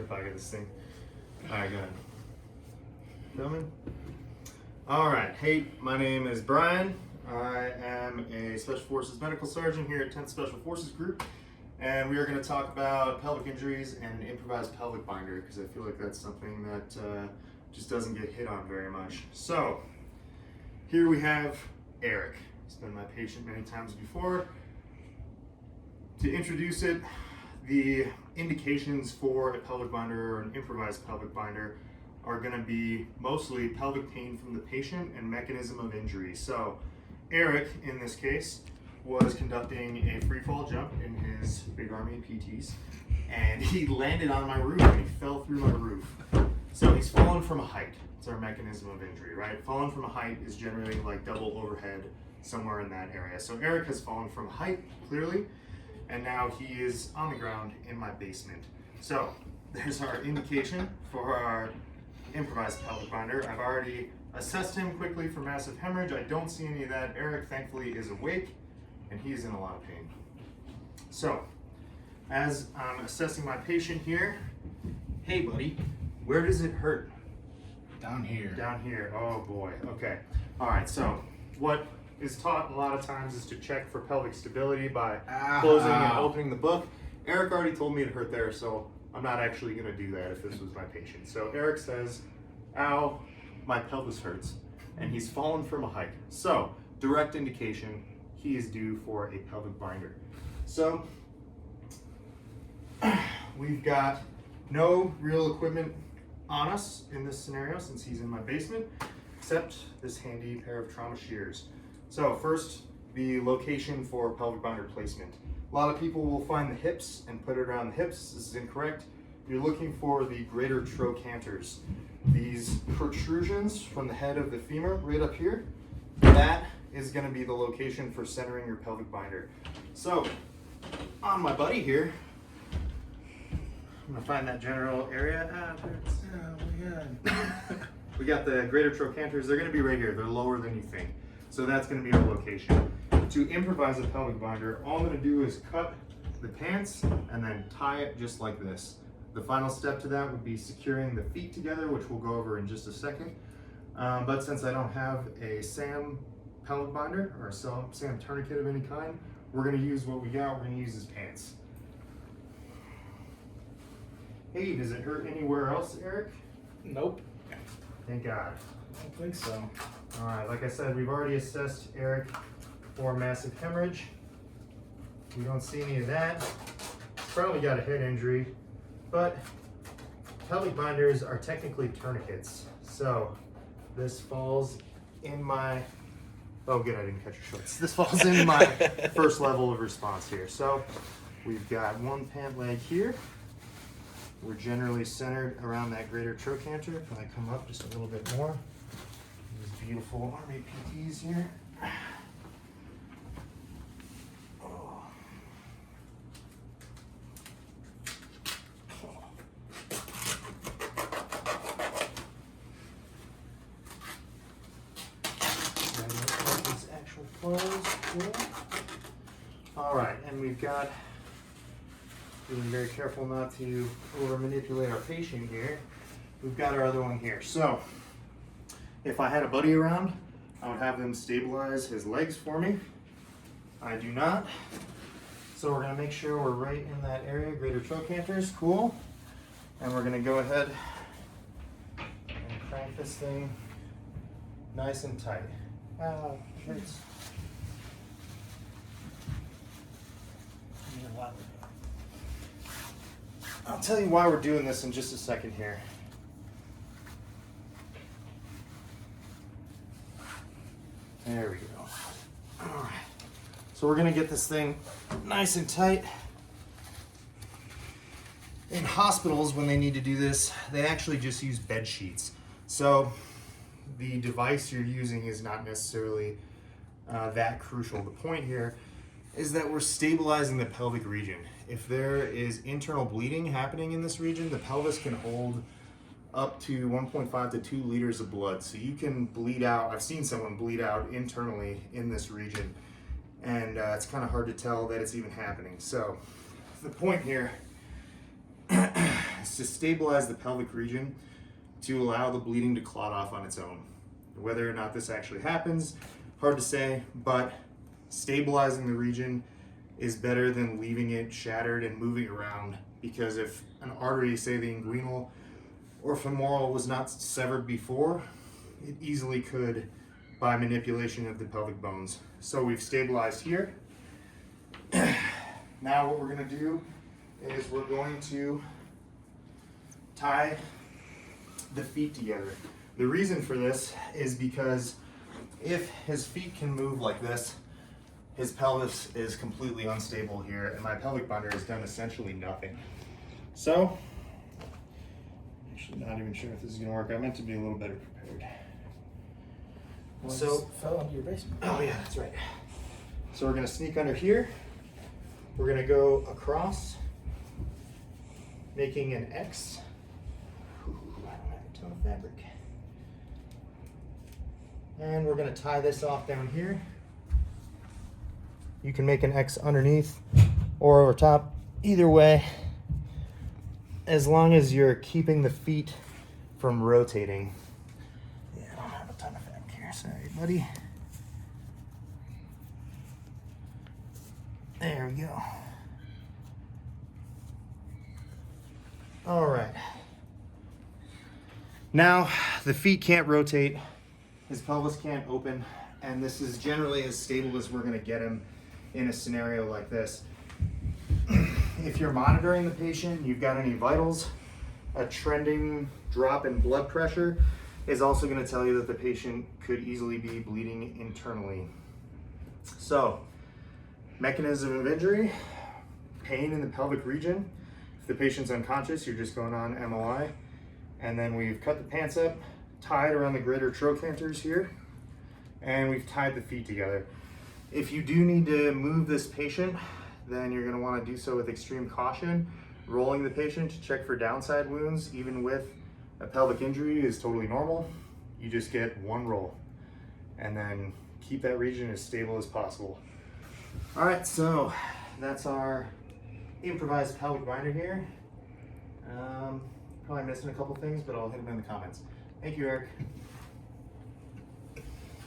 the back of this thing. All right, go ahead. Filming? All right, hey, my name is Brian. I am a Special Forces Medical Sergeant here at 10th Special Forces Group, and we are going to talk about pelvic injuries and an improvised pelvic binder, because I feel like that's something that just doesn't get hit on very much. So, here we have Eric. He's been my patient many times before. To introduce it, the indications for a pelvic binder or an improvised pelvic binder are going to be mostly pelvic pain from the patient and mechanism of injury. So Eric, in this case, was conducting a free fall jump in his big army of PTs, and he landed on my roof and he fell through my roof. So he's fallen from a height. It's our mechanism of injury, right? Falling from a height is generally like double overhead, somewhere in that area. So Eric has fallen from a height, clearly, and now he is on the ground in my basement. So there's our indication for our improvised pelvic binder. I've already assessed him quickly for massive hemorrhage. I don't see any of that. Eric, thankfully, is awake, and he's in a lot of pain. So, as I'm assessing my patient here, hey buddy, where does it hurt? Down here. Down here, oh boy, okay. All right, so what is taught a lot of times is to check for pelvic stability by closing and opening the book. Eric already told me it hurt there, so I'm not actually gonna do that if this was my patient. So Eric says, ow, my pelvis hurts, and he's fallen from a height. So, direct indication, he is due for a pelvic binder. So, we've got no real equipment on us in this scenario since he's in my basement, except this handy pair of trauma shears. So first, the location for pelvic binder placement. A lot of people will find the hips and put it around the hips. This is incorrect. You're looking for the greater trochanters. These protrusions from the head of the femur right up here, that is going to be the location for centering your pelvic binder. So, on my buddy here, I'm going to find that general area. We got the greater trochanters. They're going to be right here. They're lower than you think. So that's going to be our location. To improvise a pelvic binder, all I'm going to do is cut the pants and then tie it just like this. The final step to that would be securing the feet together, which we'll go over in just a second. But since I don't have a SAM pelvic binder or a SAM tourniquet of any kind, we're going to use what we got. We're going to use his pants. Hey, does it hurt anywhere else, Eric? Nope. Thank God. I don't think so. All right, like I said, we've already assessed Eric for massive hemorrhage. We don't see any of that. He's probably got a head injury, but pelvic binders are technically tourniquets. So this falls in my, oh good, I didn't catch your shorts. This falls in my first level of response here. So we've got one pant leg here. We're generally centered around that greater trochanter. If I come up just a little bit more, these beautiful Army PTs here. Oh. These actual clothes. Cool. All right, and we've got, being very careful not to over manipulate our patient here. We've got our other one here. So if I had a buddy around, I would have them stabilize his legs for me. I do not. So we're gonna make sure we're right in that area, greater trochanters, cool. And we're gonna go ahead and crank this thing nice and tight. Hurts. I'll tell you why we're doing this in just a second here. There we go. All right. So we're gonna get this thing nice and tight. In hospitals, when they need to do this, they actually just use bed sheets. So the device you're using is not necessarily that crucial. The point here is that we're stabilizing the pelvic region. If there is internal bleeding happening in this region, the pelvis can hold up to 1.5 to 2 liters of blood. So you can bleed out. I've seen someone bleed out internally in this region, and it's kind of hard to tell that it's even happening. So the point here is to stabilize the pelvic region to allow the bleeding to clot off on its own. Whether or not this actually happens, hard to say, but stabilizing the region is better than leaving it shattered and moving around, because if an artery, say the inguinal or femoral, was not severed before, it easily could by manipulation of the pelvic bones. So we've stabilized here. Now what we're going to do is we're going to tie the feet together. The reason for this is because if his feet can move like this, his pelvis is completely unstable here, and my pelvic binder has done essentially nothing. So, actually not even sure if this is going to work. I meant to be a little better prepared. Well, So, it fell into your basement. oh yeah, that's right. So we're going to sneak under here. We're going to go across, making an X. Ooh, I don't have a ton of fabric. And we're going to tie this off down here. You can make an X underneath or over top, either way, as long as you're keeping the feet from rotating. Yeah, I don't have a ton of fabric here, sorry buddy. There we go. All right. Now the feet can't rotate, his pelvis can't open, and this is generally as stable as we're going to get him in a scenario like this. If you're monitoring the patient, you've got any vitals, a trending drop in blood pressure is also going to tell you that the patient could easily be bleeding internally. So, mechanism of injury, pain in the pelvic region. If the patient's unconscious, you're just going on MOI. And then we've cut the pants up, tied around the greater trochanters here, and we've tied the feet together. If you do need to move this patient, then you're going to want to do so with extreme caution. Rolling the patient to check for downside wounds, even with a pelvic injury, is totally normal. You just get one roll, and then keep that region as stable as possible. All right, so that's our improvised pelvic binder here. Probably missing a couple things, but I'll hit them in the comments. Thank you, Eric.